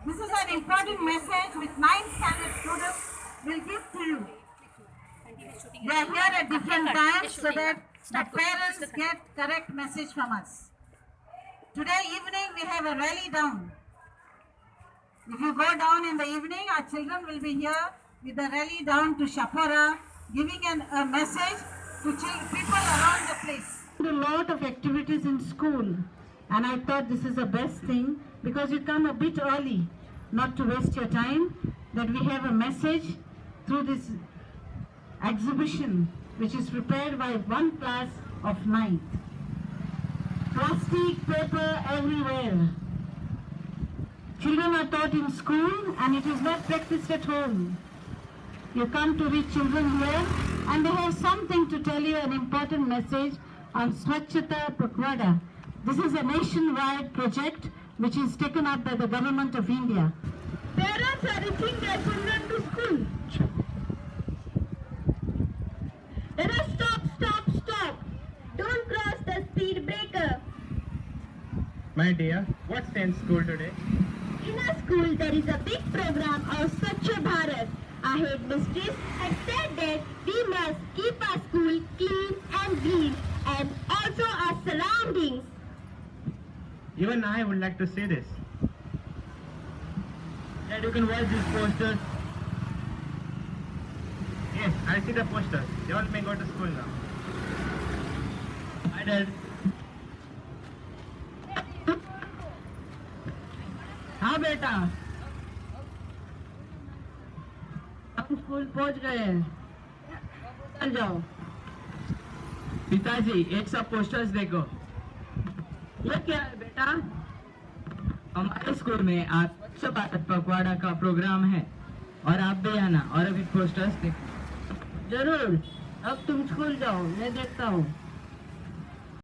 This is an important message which 9th standard students will give to you. They are here at different times so that the parents get correct message from us. Today evening we have a rally down. If you go down in the evening, our children will be here with the rally down to Shapora, giving a message to people around the place. A lot of activities in school, and I thought this is the best thing because you come a bit early, not to waste your time, that we have a message through this exhibition which is prepared by one class of 9th. Plastic, paper everywhere. Children are taught in school and it is not practiced at home. You come to reach children here and they have something to tell you, an important message on Swachhata Pakhwada. This is a nationwide project which is taken up by the government of India. Parents are reaching their children to school. Let us stop. Don't cross the speed breaker. My dear, what's in school today? In our school, there is a big program of Swachh Bharat. Our headmistress had said that we must keep our school clean and green and also our surroundings. Even I would like to say this. Dad, you can watch these posters. Yes, I see the posters. They all may go to school now. Hi, Dad. हाँ बेटा, हम school पहुंच गए हैं, चल जाओ। पिताजी, एक सब पोस्टर्स देखो। ये क्या है बेटा? हमारे स्कूल में आज स्वच्छ भारत पखवाड़ा का प्रोग्राम है और आप भी आना और अभी पोस्टर्स देखो। जरूर, अब तुम स्कूल जाओ, मैं देखता हूँ।